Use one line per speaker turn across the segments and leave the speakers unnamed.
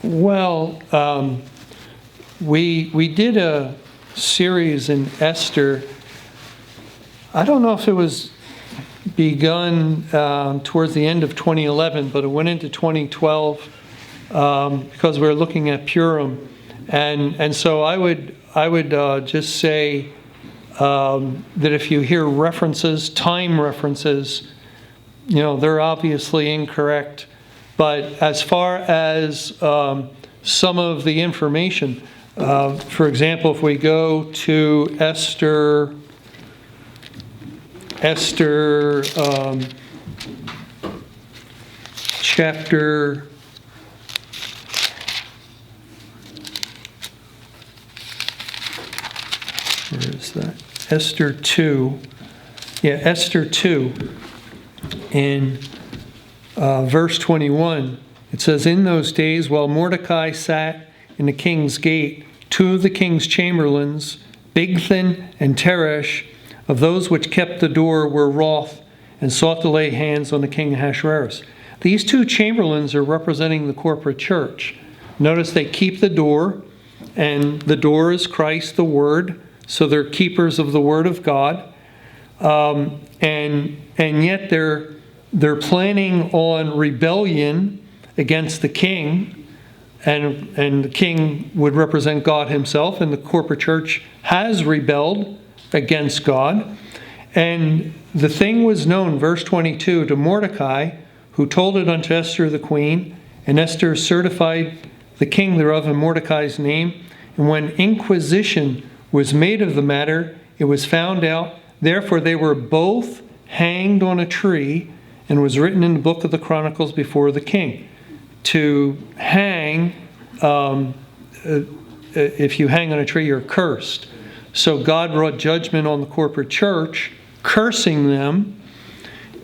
Well, we did a series in Esther. I don't know if it was begun towards the end of 2011, but it went into 2012 because we were looking at Purim, and so I would just say that if you hear references, time references, they're obviously incorrect. But as far as some of the information, for example, if we go to Esther chapter, where is that? Esther 2. Yeah, Esther 2 in verse 21. It says, "In those days, while Mordecai sat in the king's gate, two of the king's chamberlains, Bigthan and Teresh, of those which kept the door, were wroth and sought to lay hands on the king Ahasuerus." These two chamberlains are representing the corporate church. Notice they keep the door, and the door is Christ, the Word, so they're keepers of the Word of God, and yet they're planning on rebellion against the king, and the king would represent God himself, and the corporate church has rebelled against God. And the thing was known, verse 22, to Mordecai, who told it unto Esther the queen, and Esther certified the king thereof in Mordecai's name. And when inquisition was made of the matter, it was found out. Therefore they were both hanged on a tree, and was written in the book of the Chronicles before the king. To hang, if you hang on a tree, you're cursed. So God brought judgment on the corporate church, cursing them.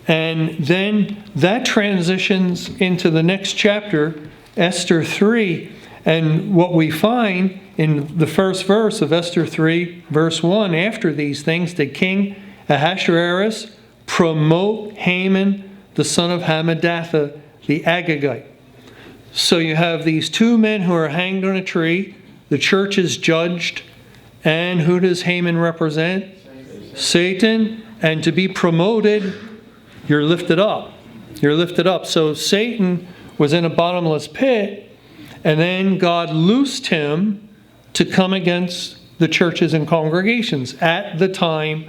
And then that transitions into the next chapter, Esther 3. And what we find in the first verse of Esther 3, verse 1, after these things, did King Ahasuerus promote Haman, the son of Hammedatha, the Agagite. So you have these two men who are hanged on a tree. The church is judged. And who does Haman represent? Satan. And to be promoted, you're lifted up. You're lifted up. So Satan was in a bottomless pit, and then God loosed him to come against the churches and congregations at the time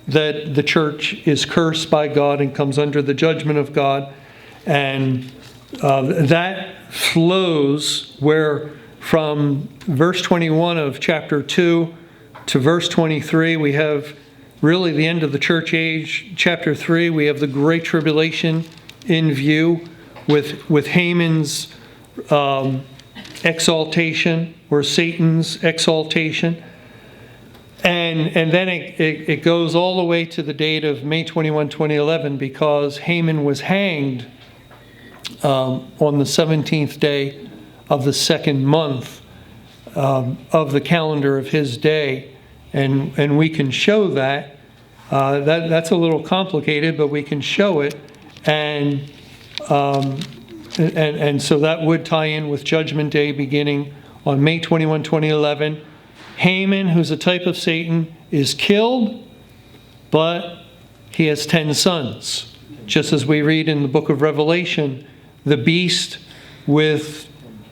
that the church is cursed by God and comes under the judgment of God. And that flows where from verse 21 of chapter 2 to verse 23, we have really the end of the church age. Chapter 3, we have the Great Tribulation in view with Haman's exaltation, or Satan's exaltation. And then it goes all the way to the date of May 21, 2011, because Haman was hanged on the 17th day of the second month of the calendar of his day. And we can show that. That's a little complicated, but we can show it. And so that would tie in with Judgment Day beginning on May 21, 2011. Haman, who's a type of Satan, is killed, but he has 10 sons. Just as we read in the book of Revelation, the beast with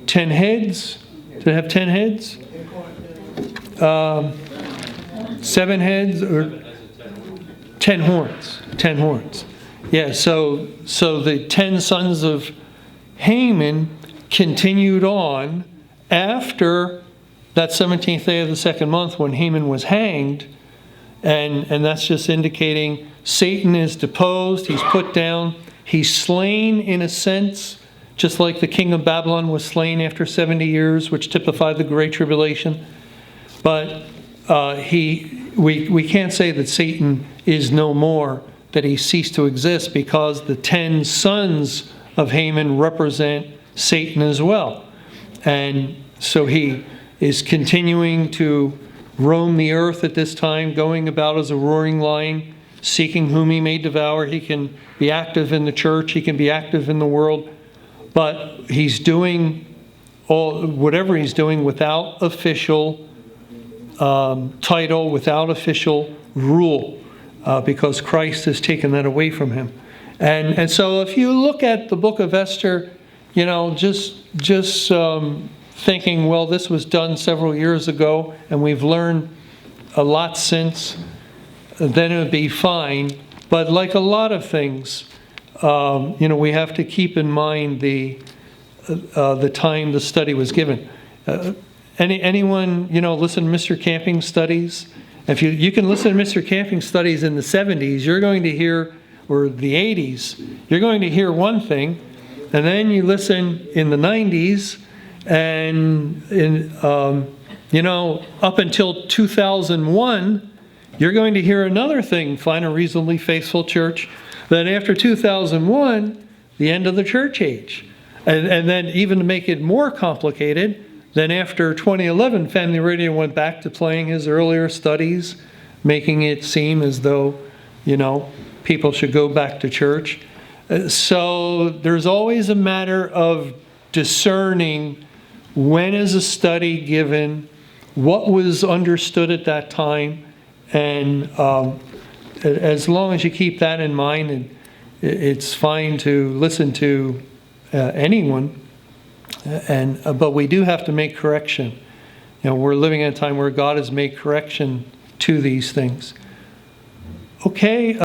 10 heads. Did it have 10 heads? 7 heads, or 10 horns. 10 horns. Yeah, so the 10 sons of Haman continued on after that 17th day of the second month when Haman was hanged. And that's just indicating Satan is deposed, he's put down, he's slain in a sense, just like the king of Babylon was slain after 70 years, which typified the Great Tribulation. But we can't say that Satan is no more, that he ceased to exist, because the 10 sons of Haman represent Satan as well. And so he is continuing to roam the earth at this time, going about as a roaring lion, seeking whom he may devour. He can be active in the church, he can be active in the world, but he's doing whatever he's doing without official title, without official rule, because Christ has taken that away from him. And so if you look at the book of Esther, just thinking, well, this was done several years ago and we've learned a lot since, then it would be fine. But like a lot of things, we have to keep in mind the time the study was given. Anyone, listen to Mr. Camping studies? If you can listen to Mr. Camping studies in the 70s, you're going to hear, or the 80s, you're going to hear one thing, and then you listen in the 90s, and up until 2001, you're going to hear another thing, Find a Reasonably Faithful Church. Then after 2001, the end of the church age. And then even to make it more complicated, then after 2011, Family Radio went back to playing his earlier studies, making it seem as though, people should go back to church. So there's always a matter of discerning when is a study given, what was understood at that time, and as long as you keep that in mind, it's fine to listen to anyone. But we do have to make correction. We're living in a time where God has made correction to these things. Okay.